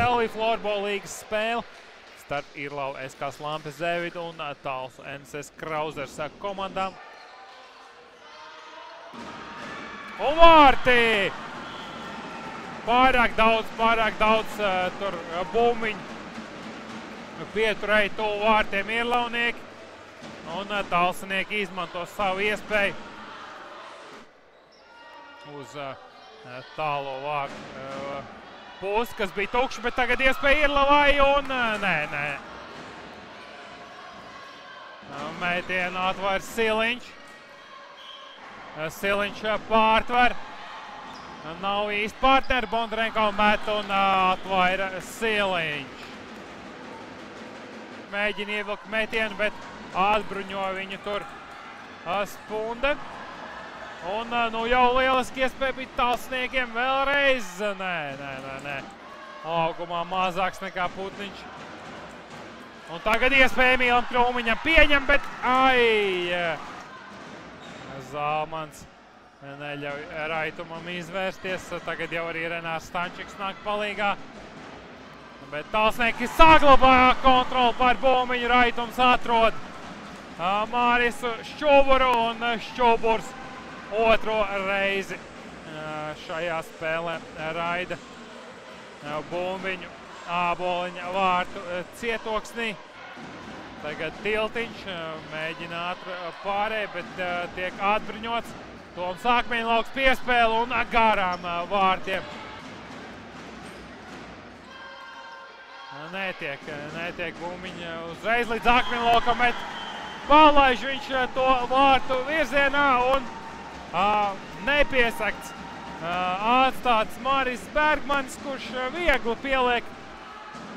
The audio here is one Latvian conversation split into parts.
LV Floorball līgas spēle starp Irlau SK Slampe Zēvidu un Talsu NSS Krauzers komandām. Un vārti! Pārāk daudz tur bumbiņu pieturēja tuvu vārtiem irlaunieki. Un talsinieki izmanto savu iespēju uz tālo vārtu pusi, kas bija tukši, bet tagad iespēja Irlavai un nē. Mētienu atver Siliņš. Siliņš pārtver. Nav īsti partneri, Bondarenko met un atvaira Siliņš. Mēģina ievilkt metienu, bet atbruņo viņu tur Spunde. Un nu jau lieliski iespēja bija talsniekiem vēlreiz. Nē. Augumā mazāks nekā Putniņš. Un tagad iespēja Emīlam Krūmiņam pieņem, bet Zalmans neļauj Raitumam izvērsties. Tagad jau arī Renārs Stančiks nāk palīgā. Bet talsnieki saglabā kontroli pār bumbiņu. Raitums atrod Mārisu Šķuburu un Šķuburs otro reizi šajā spēlē raida bumbiņu āboliņa vārtu cietoksnī. Tagad Tiltiņš mēģina pārēj, bet tiek atbruņots. Toms Akmeņlauks piespēle un garām vārtiem. Netiek bumbiņa uzreiz līdz Akmeņlaukam, bet palaiž viņš to vārtu virzienā un nepiesakts. Atstāts Maris Bergmanis, kurš viegli pieliek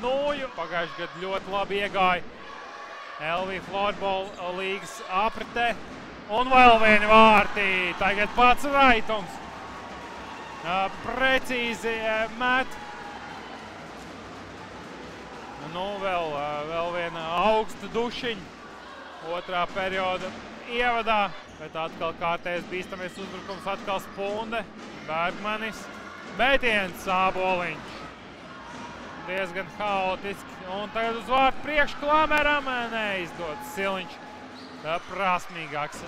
nūju. Pagājuši gadu ļoti labi iegāja LV Floorball līgas apritē. Un vēl vieni vārti. Tagad pats Raitums precīzi met. Nu, vēl viena augsta dušiņa otrā perioda ievadā. Bet atkal kārtējs bīstamies uzbrukums, atkal Spunde, Bergmanis, metiens āboliņš. Diezgan haotiski. Un tagad uz vārtu priekšu Klameram neizdodas. Siliņš prasmīgāks.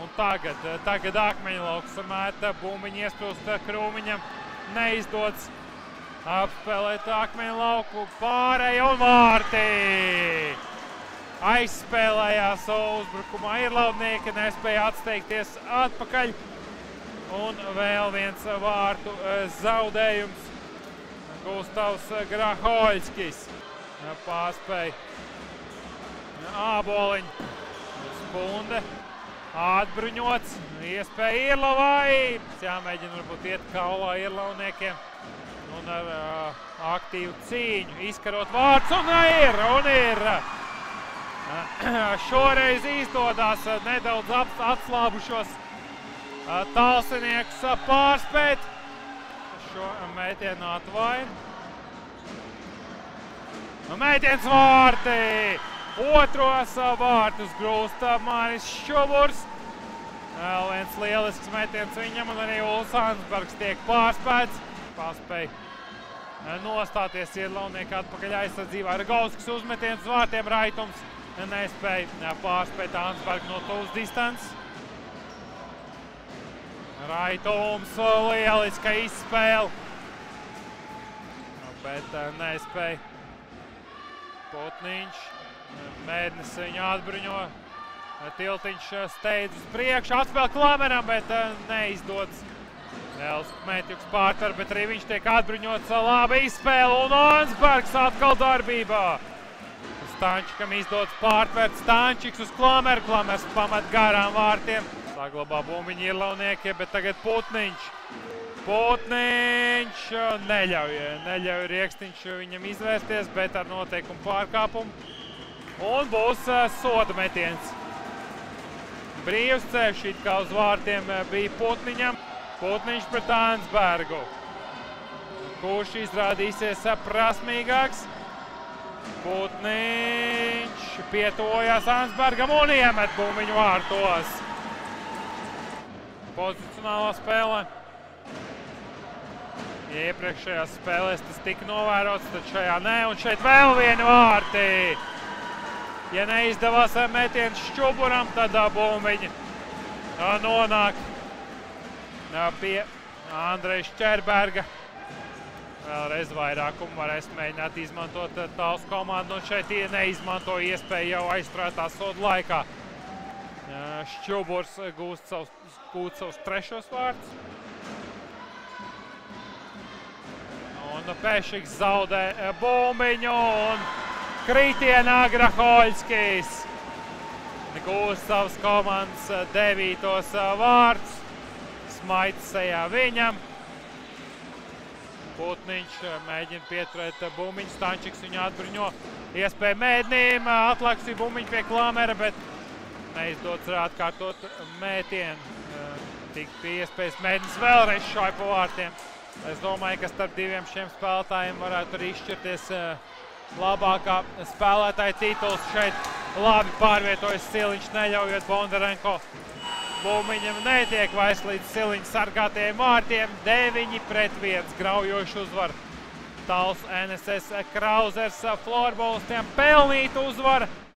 Un tagad Akmeņlauks meta bumbiņu iesprūst Krūmiņam. Neizdodas apspēlēt Akmeņlauku pārēju un vārti! Aizspēlējās uzbrukumā Irlaunieki, nespēja atsteigties atpakaļ. Un vēl viens vārtu zaudējums. Gustavs Grahoļskis pārspēja āboliņu. Spunde atbruņots. Iespēja Irlavai. Jāmēģina varbūt iet kaulā Irlauniekiem. Un ar aktīvu cīņu izkarot vārds. Un ir! Šoreiz izdodas nedaudz atslābušos talsiniekus pārspēt. Šo mētienu atvaina. Mētiens vārti! Otros vārtus grūst Māris Šķuburs. Vēl viens lielisks metiens viņam un arī Uls Ansbergs tiek pārspēts. Pārspēja nostāties Irlaunieki atpakaļ aizsardzībā. Ragauskis uzmetiens vārtiem, Raitums nespēja pārspēt Ansbergu no tuvas distances. Raitums lieliska izspēle, bet nespēja Putniņš. Mēdnis viņu atbruņo. Tiltiņš steidz uz priekšu, atspēl Klameram, bet neizdodas. Vēlas Mētjuks pārtver, bet arī viņš tiek atbruņots. Labi izspēle un Ansbergs atkal darbībā. Stančikam izdodas pārtvert. Stančiks uz Klameru. Klamers pamet garām vārtiem. Saglabā bumbiņu Irlaunieki, bet tagad Putniņš. Putniņš neļauj Riekstiņš viņam izvērsties, bet ar noteikumu pārkāpumu. Un būs soda metiens. Brīvs ceļš it kā uz vārtiem bija Putniņam. Putniņš pret Ansbergu. Kurš izrādīsies prasmīgāks? Putniņš pietuvojās Ansbergam un iemet bumbiņu vārtos. pozicionālā spēlē. Ja iepriekšējās spēlēs tas tika novērots, tad šajā nē, un šeit vēl vieni vārti. Ja neizdevās metiens Šķuburam, tad bumbiņi nonāk pie Andreja Šķerberga. Vēlreiz vairākumu varēs mēģināt izmantot Talsu komandu, un šeit neizmanto iespēju jau aizturētā soda laikā. Šķuburs gūt savus trešos vārtus. Un Pešiks zaudē bumbiņu, un kritienā Grahoļskis gūst savas komandas 9. vārtus. Smaids sejā viņam. Putniņš mēģina pieturēt bumbiņu, Stančiks viņu atbruņo. Iespēja mēdnīm, atlaiks bumbiņu pie Klamera, bet neizdodas atkārtot mētienu. Tik pie iespējas mēdnis vēlreiz šai pa vārtiem. Es domāju, ka starp diviem šiem spēlētājiem varētu arī izšķirties labākā spēlētāja tituls. Šeit labi pārvietojas Siliņš, neļaujot Bondarenko. Bumbiņam netiek vairs līdz Siliņa sargātajiem vārtiem. 9-1 graujoši uzvar. Tals NSS Krauzers florbolistiem pelnīta uzvara.